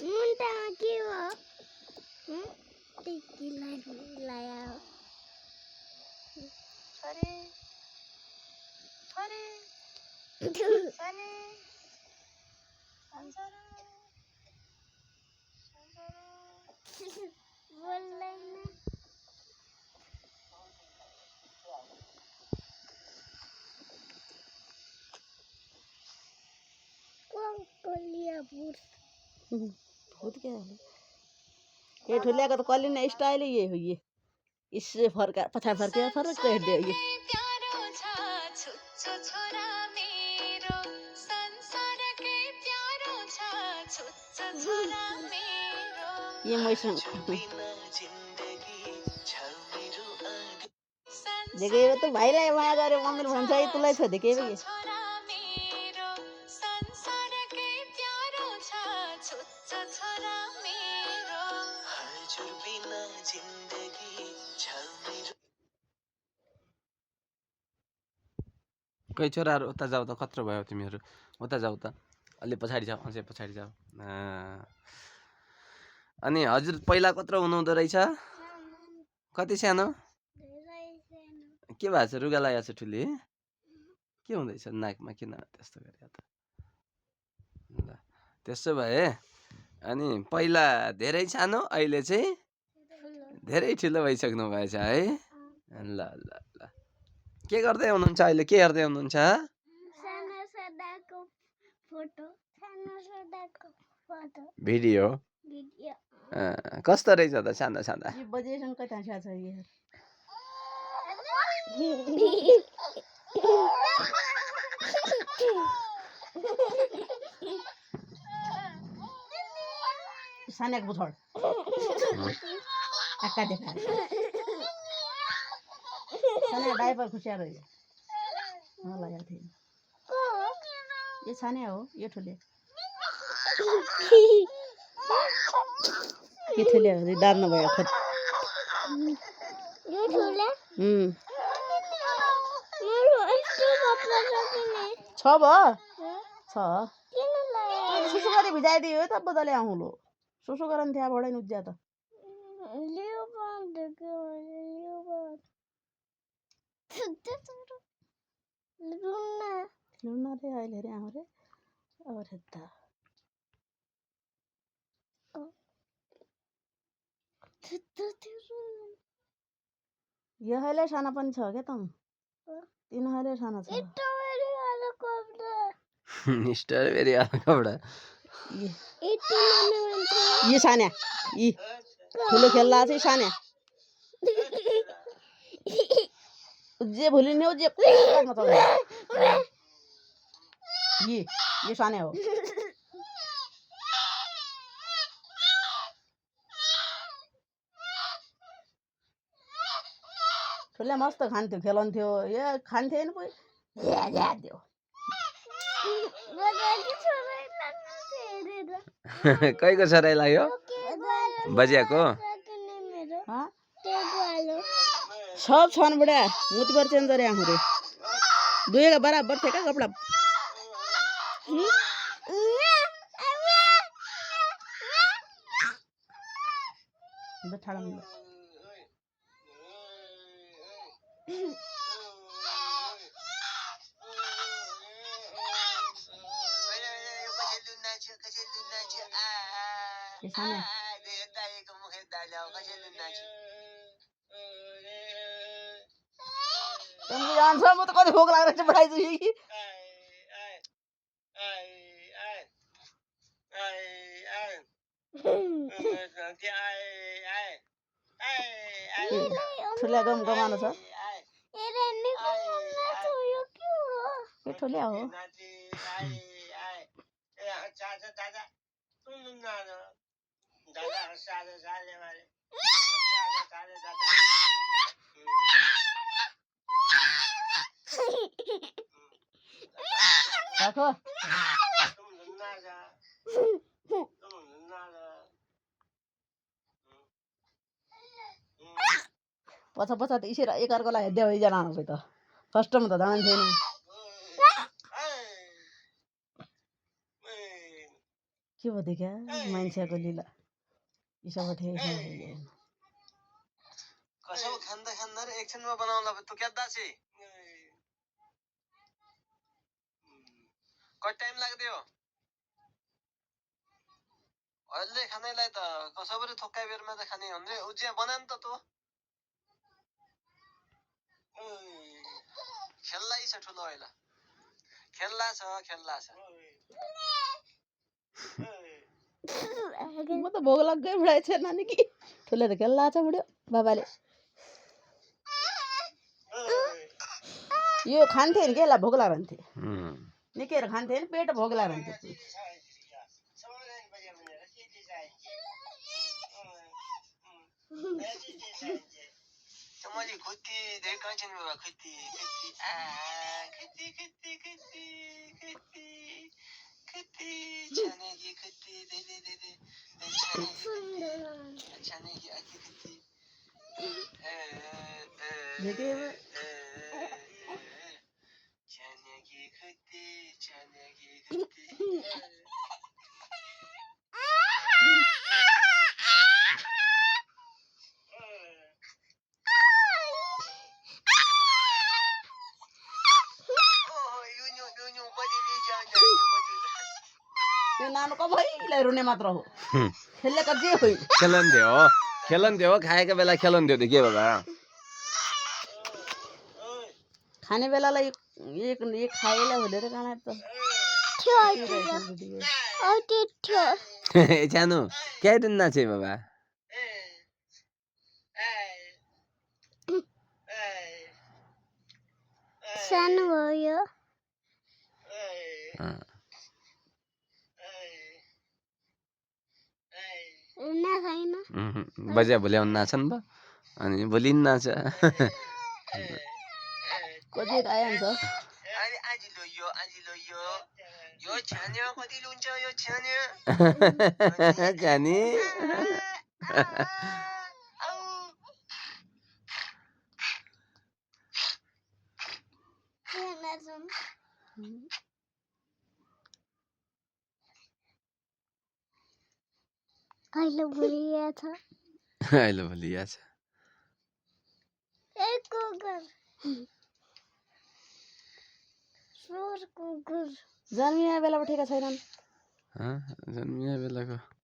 मुंटा के हो टिकी लाया अरे अरे सानी बोल लेना कौन कोलिया भूत भूत क्या है ये ठुलिया का तो कॉली ना स्टाइल ही ये हुई है इससे फर्क पछा फर्क कर दे ये ये मौसम देखे तो भाइलाई माया गरे मम्मीले भन्छ है तुलाई छ देखे बे कोही छोराहरू उता जाऊ त खतरो भयो तिमीहरू उता जाऊ त अलि पछाडि जाऊ अझै पछाडि जाऊ अनि हजुर पहिला कत्रो हुनुहुँदो रहेछ कति सानो के भएको छ रुगा लागेको छ ठुली के हुँदैछ नाकमा किन त्यस्तो गरे त ल त्यसो भए अनि पहिला धेरै सानो अहिले चाहिँ धेरै ठुलो भइसक्नु भएछ है ल ल ल के गर्दै हुनुहुन्छ अहिले के हेर्दै हुनुहुन्छ सानो सदाको फोटो भिडियो कस्तो रहेछ त सानो सानो ये बजेसन कता छ ये सानेक बुछड आका देखा साने डाइपर खुसिया रह्यो मलाई याद थिएन ये साने हो ये ठुले ये ठुले हो दाद नभयो खत यो ठुले छ भ छ सुसु गरी भिजाइदियो त बदले आउलो सुसु गरन थिया बडै नुज्या त लियो बन्द लियो बन्द लुना लुना रे आइले रे आउरे और हेता यो हले साना पनि छ के तम तीन हले साना छ स्ट्रॉबेरी वाला कपड़ा ये सान्या ये ठुलो खेल्ला चाहिँ सान्या जे भुलिने हो जे ये सान्या हो ठुले मस्त खान्थ्यो खेलन्थ्यो यो खान्थेन कोही दियो कहीको छोराइ लाग्यो बजियाको सब छन् बुढा मुतबर चेन्ज गरे आउँरे दुईका बराबर थियो क्या कपडा म त कति भोक लागेर चाहिँ बढाइछु कि ठुल्या गमानो छ ठुल्या हो राखो पछि त इसेर एकअर्कालाई हेर्दै जना त फर्स्टमा त जान्थेन के भयो देखा मान्छेको लीला इसब ठेस नभइए कसो खाँदा खाँदा र एकछिनमा बनाउला तँ क्याद्दा छे कति टाइम लाग्दियो अहिले खानेलाई त कसैले थोक्काइ बेरमा त खाने हुन्थे उज्या बनान त तँ खेल्दै छ ठुलो अहिले खेल्ला छ म त भोग लाग्गै बुढाइ छ नानी कि ठुले त खेल्ला छ बुढ्यो बाबाले यो खान्थे नि के ला भोग लागन्थे निकेर खान्थे नि पेट भोग लागन्थे मैले खुट्टी देखाउँछु नि बाबा खुट्टी छानेकी खुट्टी दे छानेकी आखी खुट्टी छानेकी खुट्टी यो नानुको भइलाई रुने मात्र हो खेलेको जे होइन खेलन दियो खाएको बेला खेलन दियो के बाबा खाने बेलालाई एक खाएला भनेर काना त सानो क्या दिन नाचे बाबा सानो भयो बजा भोलि आउनु नाच्छन् बा अनि भोलि नाच कति आइहाल्छ यो छान्यो कति लुन्छ यो छान्यो जानी अहिले भुलिया छ अहिले भोलि छ एक कुकुर सुर कुकुर जन्मिया बेला उठेका छैनन् जन्मिया बेलाको